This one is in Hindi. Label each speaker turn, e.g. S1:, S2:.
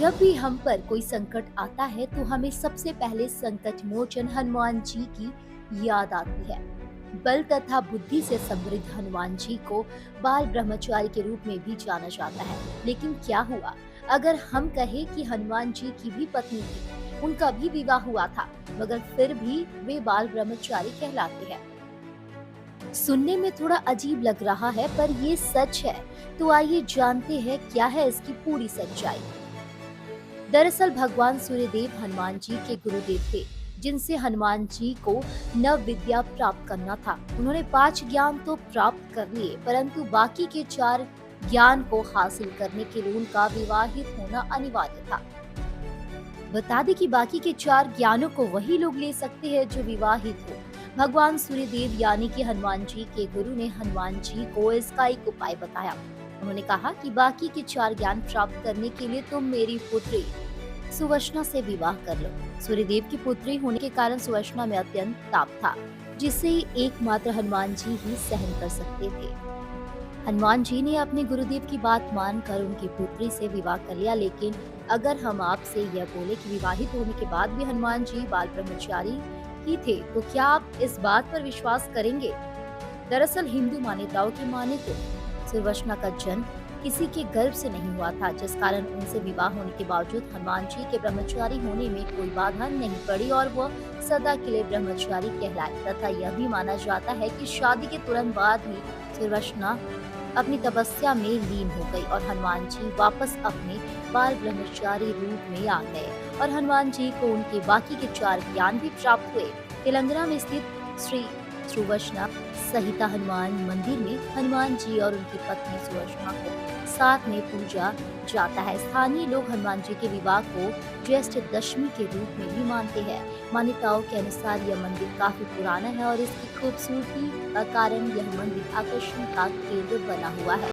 S1: जब भी हम पर कोई संकट आता है तो हमें सबसे पहले संकट मोचन हनुमान जी की याद आती है। बल तथा बुद्धि से समृद्ध हनुमान जी को बाल ब्रह्मचारी के रूप में भी जाना जाता है। लेकिन क्या हुआ अगर हम कहें कि हनुमान जी की भी पत्नी थी, उनका भी विवाह हुआ था, मगर फिर भी वे बाल ब्रह्मचारी कहलाते हैं। सुनने में थोड़ा अजीब लग रहा है, पर ये सच है। तो आइए जानते हैं क्या है इसकी पूरी सच्चाई। दरअसल भगवान सूर्यदेव हनुमान जी के गुरुदेव थे, जिनसे हनुमान जी को नव विद्या प्राप्त करना था। उन्होंने 5 ज्ञान तो प्राप्त कर लिए, परंतु बाकी के 4 ज्ञान को हासिल करने के लिए उनका विवाहित होना अनिवार्य था। बता दें कि बाकी के 4 ज्ञानों को वही लोग ले सकते हैं जो विवाहित हो। भगवान सूर्यदेव यानी कि हनुमान जी के गुरु ने हनुमान जी को इसका एक उपाय बताया। उन्होंने कहा कि बाकी के 4 ज्ञान प्राप्त करने के लिए तुम मेरी पुत्री सुवष्णा से विवाह कर लो। सूर्यदेव की पुत्री होने के कारण सुवष्णा में अत्यंत ताप था, जिसे एकमात्र हनुमान जी ही सहन कर सकते थे। हनुमान जी ने अपने गुरुदेव की बात मानकर उनकी पुत्री से विवाह कर लिया। लेकिन अगर हम आपसे यह बोले कि विवाहित होने के बाद भी हनुमान जी बाल ब्रह्मचारी ही थे, तो क्या आप इस बात पर विश्वास करेंगे? दरअसल हिंदू मान्यताओं की माने तो सुवष्णा का जन्म किसी के गर्भ से नहीं हुआ था, जिस कारण उनसे विवाह होने के बावजूद हनुमान जी के ब्रह्मचारी होने में कोई बाधा नहीं पड़ी और वह सदा के लिए ब्रह्मचारी कहलाए। तथा यह भी माना जाता है कि शादी के तुरंत बाद ही सुवष्णा अपनी तपस्या में लीन हो गई और हनुमान जी वापस अपने बाल ब्रह्मचारी रूप में आ गए और हनुमान जी को उनके बाकी के 4 ज्ञान भी प्राप्त हुए। तेलंगाना में स्थित श्री सुवष्णा सहिता हनुमान मंदिर में हनुमान जी और उनकी पत्नी सुवष्णा को साथ में पूजा जाता है। स्थानीय लोग हनुमान जी के विवाह को ज्येष्ठ दशमी के रूप में भी मानते हैं। मान्यताओं के अनुसार यह मंदिर काफी पुराना है और इसकी खूबसूरती का कारण यह मंदिर आकर्षण का केंद्र बना हुआ है।